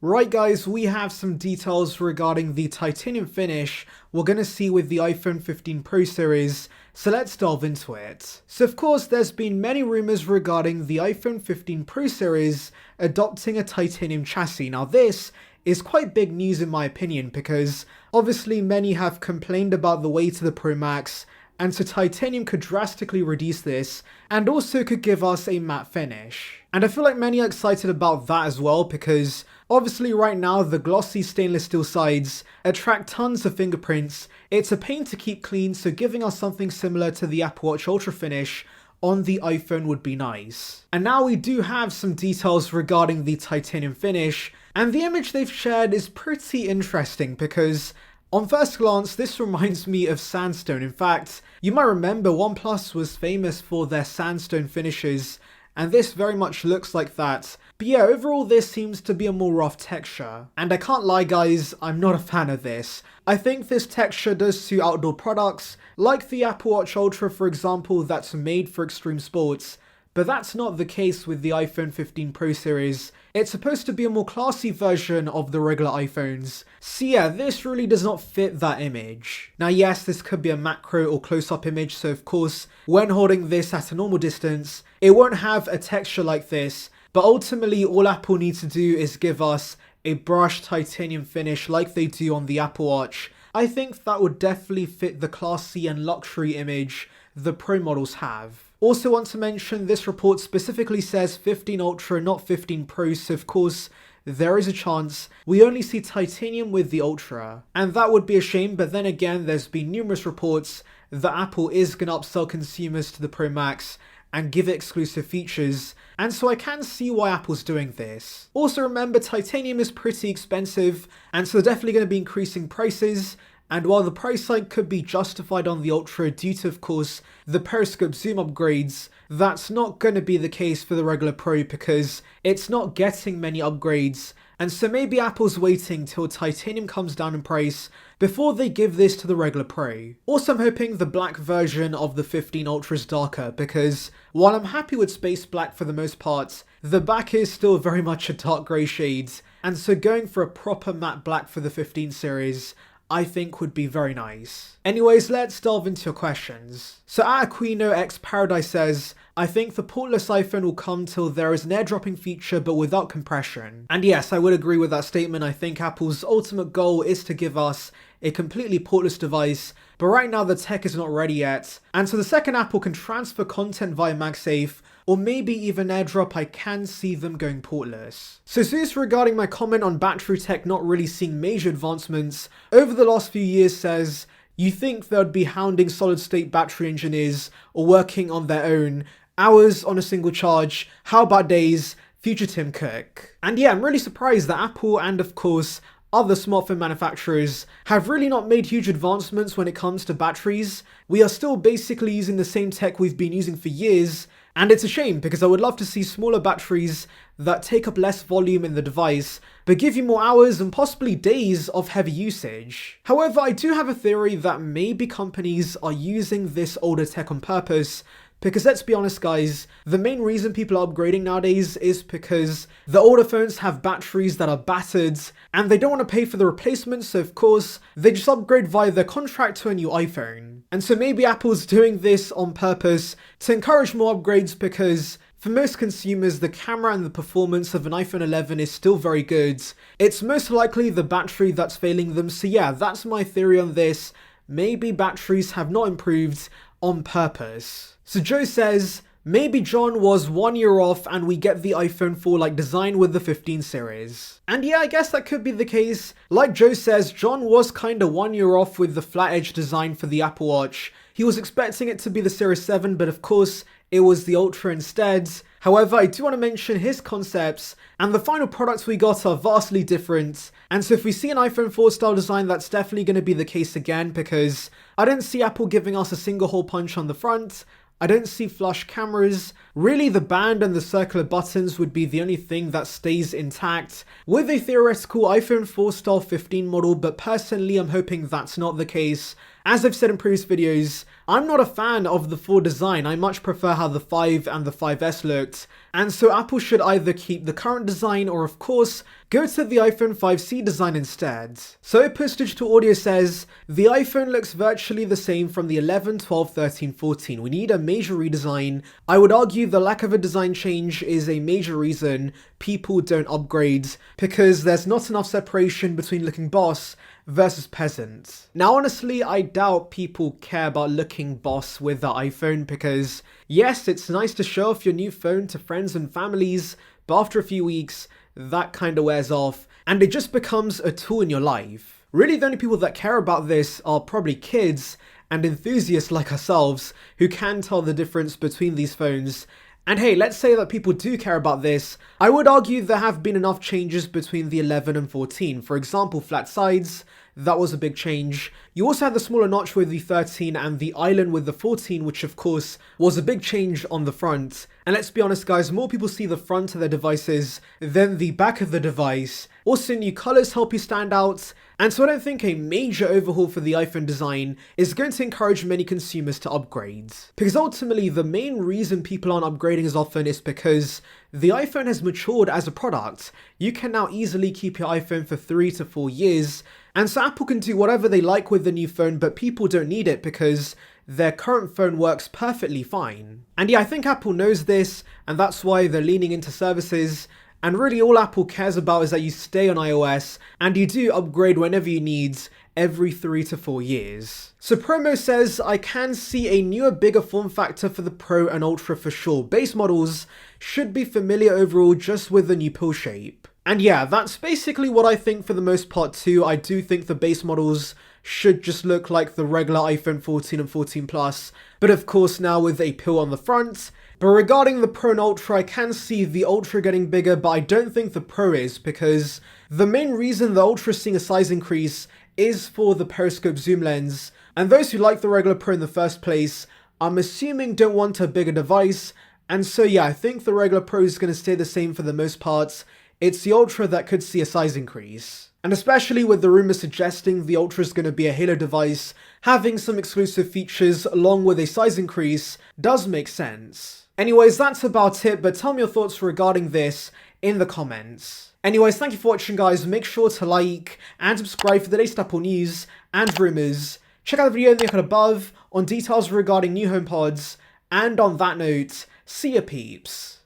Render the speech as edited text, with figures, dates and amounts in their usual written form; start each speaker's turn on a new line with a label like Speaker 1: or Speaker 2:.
Speaker 1: Right guys, we have some details regarding the titanium finish we're going to see with the iPhone 15 Pro series, so let's delve into it. So of course there's been many rumors regarding the iPhone 15 Pro series adopting a titanium chassis. Now this is quite big news in my opinion because obviously many have complained about the weight of the Pro Max, and so titanium could drastically reduce this and also could give us a matte finish. And I feel like many are excited about that as well because obviously right now the glossy stainless steel sides attract tons of fingerprints. It's a pain to keep clean, so giving us something similar to the Apple Watch Ultra finish on the iPhone would be nice. And now we do have some details regarding the titanium finish, and the image they've shared is pretty interesting because on first glance, this reminds me of sandstone. In fact, you might remember OnePlus was famous for their sandstone finishes, and this very much looks like that. But yeah, overall this seems to be a more rough texture. And I can't lie guys, I'm not a fan of this. I think this texture does suit outdoor products, like the Apple Watch Ultra for example, that's made for extreme sports. But that's not the case with the iPhone 15 Pro series. It's supposed to be a more classy version of the regular iPhones. So yeah, this really does not fit that image. Now yes, this could be a macro or close-up image, so of course, when holding this at a normal distance, it won't have a texture like this, but ultimately all Apple needs to do is give us a brushed titanium finish like they do on the Apple Watch. I think that would definitely fit the classy and luxury image the Pro models have. Also want to mention, this report specifically says 15 Ultra, not 15 Pro, so of course there is a chance we only see titanium with the Ultra. And that would be a shame, but then again there's been numerous reports that Apple is going to upsell consumers to the Pro Max and give it exclusive features, and so I can see why Apple's doing this. Also remember, titanium is pretty expensive, and so they're definitely going to be increasing prices. And while the price hike could be justified on the Ultra due to, of course, the periscope zoom upgrades, that's not going to be the case for the regular Pro because it's not getting many upgrades. And so maybe Apple's waiting till titanium comes down in price before they give this to the regular Pro. Also, I'm hoping the black version of the 15 Ultra is darker because while I'm happy with space black for the most part, the back is still very much a dark grey shade. And so going for a proper matte black for the 15 series, I think would be very nice. Anyways, let's delve into your questions. So Aquino X Paradise says, I think the portless iPhone will come till there is an airdropping feature but without compression. And yes, I would agree with that statement. I think Apple's ultimate goal is to give us a completely portless device, but right now the tech is not ready yet. And so the second Apple can transfer content via MagSafe, or maybe even AirDrop, I can see them going portless. So Zeus, regarding my comment on battery tech not really seeing major advancements over the last few years, says, you think they would be hounding solid state battery engineers or working on their own, hours on a single charge, how about days, future Tim Cook. And yeah, I'm really surprised that Apple and of course other smartphone manufacturers have really not made huge advancements when it comes to batteries. We are still basically using the same tech we've been using for years, and it's a shame because I would love to see smaller batteries that take up less volume in the device, but give you more hours and possibly days of heavy usage. However, I do have a theory that maybe companies are using this older tech on purpose, because let's be honest guys, the main reason people are upgrading nowadays is because the older phones have batteries that are battered and they don't want to pay for the replacements, so of course they just upgrade via their contract to a new iPhone. And so maybe Apple's doing this on purpose to encourage more upgrades because for most consumers, the camera and the performance of an iPhone 11 is still very good. It's most likely the battery that's failing them, so yeah, that's my theory on this. Maybe batteries have not improved on purpose. So Joe says, maybe John was 1 year off and we get the iPhone 4 like design with the 15 series. And yeah, I guess that could be the case. Like Joe says, John was kinda 1 year off with the flat edge design for the Apple Watch. He was expecting it to be the Series 7, but of course it was the Ultra instead. However, I do want to mention his concepts and the final products we got are vastly different. And so if we see an iPhone 4 style design, that's definitely going to be the case again because I don't see Apple giving us a single hole punch on the front. I don't see flush cameras. Really, the band and the circular buttons would be the only thing that stays intact with a theoretical iPhone 4 style 15 model, but personally I'm hoping that's not the case. As I've said in previous videos, I'm not a fan of the 4 design. I much prefer how the 5 and the 5S looked, and so Apple should either keep the current design or of course go to the iPhone 5C design instead. So Opus Digital Audio says, the iPhone looks virtually the same from the 11, 12, 13, 14. We need a major redesign. I would argue the lack of a design change is a major reason people don't upgrade, because there's not enough separation between looking boss versus peasant. Now honestly, I doubt people care about looking boss with the iPhone, because yes, it's nice to show off your new phone to friends and families, but after a few weeks, that kind of wears off, and it just becomes a tool in your life. Really, the only people that care about this are probably kids and enthusiasts like ourselves who can tell the difference between these phones. And hey, let's say that people do care about this. I would argue there have been enough changes between the 11 and 14. For example, flat sides, that was a big change. You also had the smaller notch with the 13 and the island with the 14, which of course was a big change on the front. And let's be honest guys, more people see the front of their devices than the back of the device. Also, new colors help you stand out. And so I don't think a major overhaul for the iPhone design is going to encourage many consumers to upgrade. Because ultimately, the main reason people aren't upgrading as often is because the iPhone has matured as a product. You can now easily keep your iPhone for 3 to 4 years. And so Apple can do whatever they like with the new phone, but people don't need it because their current phone works perfectly fine. And yeah, I think Apple knows this, and that's why they're leaning into services. And really all Apple cares about is that you stay on iOS and you do upgrade whenever you need every 3 to 4 years. So Promo says, I can see a newer, bigger form factor for the Pro and Ultra for sure. Base models should be familiar overall just with the new pill shape. And yeah, that's basically what I think for the most part too. I do think the base models should just look like the regular iPhone 14 and 14 Plus, but of course now with a pill on the front. But regarding the Pro and Ultra, I can see the Ultra getting bigger, but I don't think the Pro is, because the main reason the Ultra is seeing a size increase is for the periscope zoom lens, and those who like the regular Pro in the first place, I'm assuming don't want a bigger device, and so yeah, I think the regular Pro is going to stay the same for the most part. It's the Ultra that could see a size increase. And especially with the rumors suggesting the Ultra is going to be a Halo device, having some exclusive features along with a size increase does make sense. Anyways, that's about it, but tell me your thoughts regarding this in the comments. Anyways, thank you for watching guys, make sure to like and subscribe for the latest Apple news and rumors. Check out the video in the icon above on details regarding new HomePods, and on that note, see ya peeps.